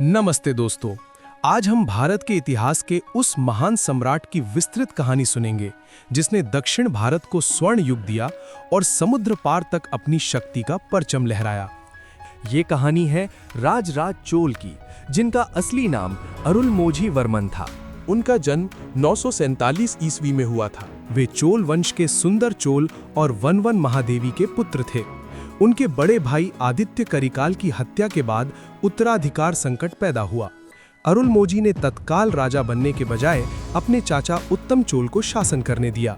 नमस्ते दोस्तों। आज हम भारत के इतिहास के उस महान सम्राट की विस्तृत कहानी सुनेंगे जिसने दक्षिण भारत को स्वर्ण युग दिया और समुद्र पार तक अपनी शक्ति का परचम लहराया। ये कहानी है राजराज चोल की, जिनका असली नाम अरुलमोझी वर्मन था। उनका जन्म 947 ईस्वी में हुआ था। वे चोल वंश के सुंदर चोल और वनवन महादेवी के पुत्र थे। उनके बड़े भाई आदित्य करिकाल की हत्या के बाद उत्तराधिकार संकट पैदा हुआ। अरुलमोझी ने तत्काल राजा बनने के बजाय अपने चाचा उत्तम चोल को शासन करने दिया।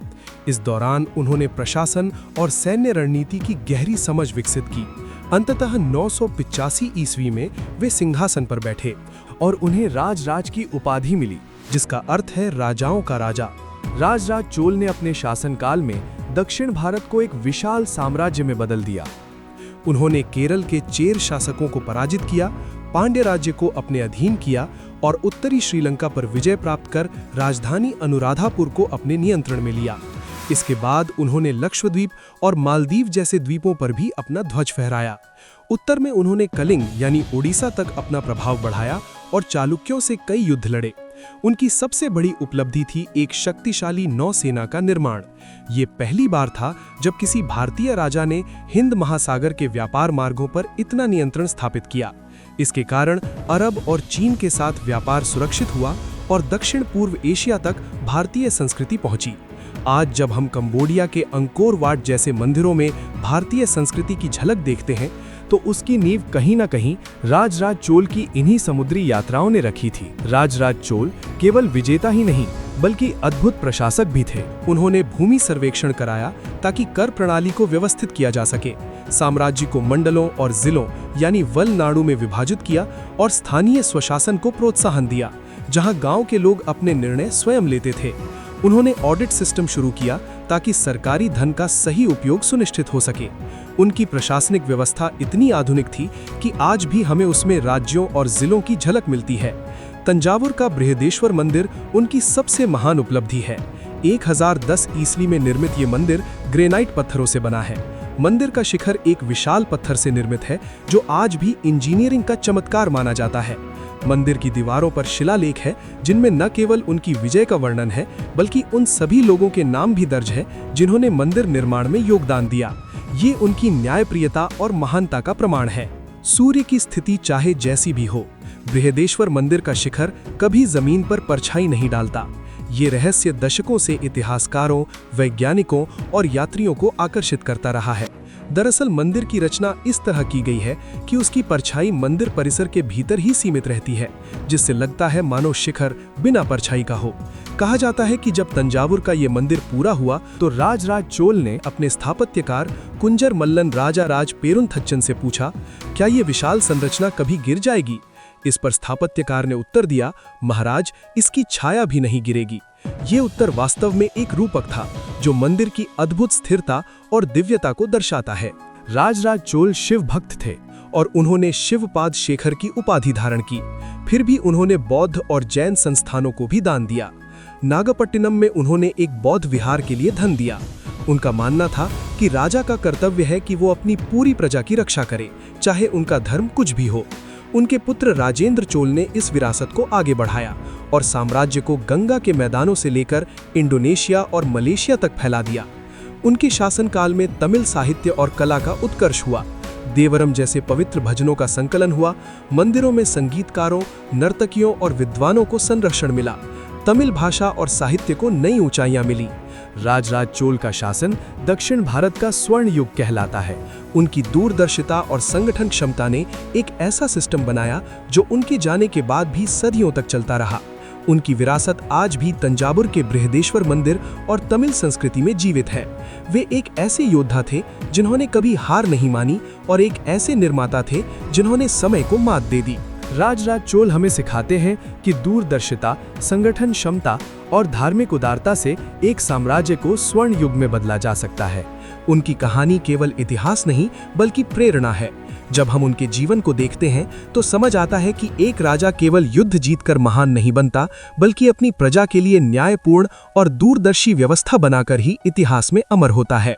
इस दौरान उन्होंने प्रशासन और सैन्य रणनीति की गहरी समझ विकसित की। अंततः 985 ईस्वी में वे सिंहासन पर बैठे और उन्हें राजराज की उपाधि मिली, जिसका अर्थ है राजाओं का राजा। राजराज चोल ने अपने शासनकाल में दक्षिण भारत को एक विशाल साम्राज्य में बदल दिया। उन्होंने केरल के चेर शासकों को पराजित किया, पांड्य राज्य को अपने अधीन किया और उत्तरी श्रीलंका पर विजय प्राप्त कर राजधानी अनुराधापुर को अपने नियंत्रण में लिया। इसके बाद उन्होंने लक्षद्वीप और मालदीव जैसे द्वीपों पर भी अपना ध्वज फहराया। उत्तर में उन्होंने कलिंग यानी ओडिशा तक अपना प्रभाव बढ़ाया और चालुक्यों से कई युद्ध लड़े। उनकी सबसे बड़ी उपलब्धि थी एक शक्तिशाली नौसेना का निर्माण। ये पहली बार था जब किसी भारतीय राजा ने हिंद महासागर के व्यापार मार्गों पर इतना नियंत्रण स्थापित किया। इसके कारण अरब और चीन के साथ व्यापार सुरक्षित हुआ और दक्षिण पूर्व एशिया तक भारतीय संस्कृति पहुंची। आज जब हम कंबोडिया के अंकोर वाट जैसे मंदिरों में भारतीय संस्कृति की झलक देखते हैं, तो उसकी नींव कहीं न कहीं राजराज चोल की इन्हीं समुद्री यात्राओं ने रखी थी। राजराज चोल केवल विजेता ही नहीं बल्कि अद्भुत प्रशासक भी थे। उन्होंने भूमि सर्वेक्षण कराया ताकि कर प्रणाली को व्यवस्थित किया जा सके, साम्राज्य को मंडलों और जिलों यानी वलनाडु में विभाजित किया और स्थानीय स्वशासन को प्रोत्साहन दिया, जहां गांव के लोग अपने निर्णय स्वयं लेते थे। उन्होंने ऑडिट सिस्टम शुरू किया ताकि सरकारी धन का सही उपयोग सुनिश्चित हो सके। उनकी प्रशासनिक व्यवस्था इतनी आधुनिक थी कि आज भी हमें उसमें राज्यों और जिलों की झलक मिलती है। तंजावुर का बृहदेश्वर मंदिर उनकी सबसे महान उपलब्धि है। 1010 ईस्वी में निर्मित ये मंदिर ग्रेनाइट पत्थरों से बना है। मंदिर का शिखर एक विशाल पत्थर से निर्मित है, जो आज भी इंजीनियरिंग का चमत्कार माना जाता है। मंदिर की दीवारों पर शिलालेख है, जिनमें न केवल उनकी विजय का वर्णन है बल्कि उन सभी लोगों के नाम भी दर्ज है जिन्होंने मंदिर निर्माण में योगदान दिया। ये उनकी न्यायप्रियता और महानता का प्रमाण है। सूर्य की स्थिति चाहे जैसी भी हो, बृहदेश्वर मंदिर का शिखर कभी जमीन पर परछाई नहीं डालता। ये रहस्य दशकों से इतिहासकारों, वैज्ञानिकों और यात्रियों को आकर्षित करता रहा है। दरअसल मंदिर की रचना इस तरह की गई है कि उसकी परछाई मंदिर परिसर के भीतर ही सीमित रहती है, जिससे लगता है मानो शिखर बिना परछाई का हो। कहा जाता है कि जब तंजावुर का ये मंदिर पूरा हुआ तो राजराज चोल ने अपने स्थापत्यकार कुंजर मल्लन राजा राज पेरुंथच्चन से पूछा, क्या ये विशाल संरचना कभी गिर जाएगी? इस पर स्थापत्यकार ने उत्तर दिया, महाराज, इसकी छाया भी नहीं गिरेगी। ये उत्तर वास्तव में एक रूपक था जो मंदिर की अद्भुत स्थिरता और दिव्यता को दर्शाता है। राजराज चोल शिव भक्त थे और उन्होंने शिवपाद शेखर की उपाधि धारण की। फिर भी उन्होंने बौद्ध और जैन संस्थानों को भी दान दिया। नागपट्टिनम में उन्होंने एक बौद्ध विहार के लिए धन दिया। उनका मानना था कि राजा का कर्तव्य है कि वो अपनी पूरी प्रजा की रक्षा करे, चाहे उनका धर्म कुछ भी हो। उनके पुत्र राजेंद्र चोल ने इस विरासत को आगे बढ़ाया और साम्राज्य को गंगा के मैदानों से लेकर इंडोनेशिया और मलेशिया तक फैला दिया। उनके शासनकाल में तमिल साहित्य और कला का उत्कर्ष हुआ। देवरम जैसे पवित्र भजनों का संकलन हुआ। मंदिरों में संगीतकारों, नर्तकियों और विद्वानों को संरक्षण मिला। तमिल भाषा और साहित्य को नई ऊंचाइयां मिली। राजराज चोल का शासन दक्षिण भारत का स्वर्ण युग कहलाता है। उनकी दूरदर्शिता और संगठन क्षमता ने एक ऐसा सिस्टम बनाया जो उनके जाने के बाद भी सदियों तक चलता रहा। उनकी विरासत आज भी तंजावुर के बृहदेश्वर मंदिर और तमिल संस्कृति में जीवित है। वे एक ऐसे योद्धा थे जिन्होंने कभी हार नहीं मानी और एक ऐसे निर्माता थे जिन्होंने समय को मात दे दी। राजराज चोल हमें सिखाते हैं कि दूरदर्शिता, संगठन क्षमता और धार्मिक उदारता से एक साम्राज्य को स्वर्ण युग में बदला जा सकता है। उनकी कहानी केवल इतिहास नहीं बल्कि प्रेरणा है। जब हम उनके जीवन को देखते हैं तो समझ आता है कि एक राजा केवल युद्ध जीतकर महान नहीं बनता, बल्कि अपनी प्रजा के लिए न्यायपूर्ण और दूरदर्शी व्यवस्था बनाकर ही इतिहास में अमर होता है।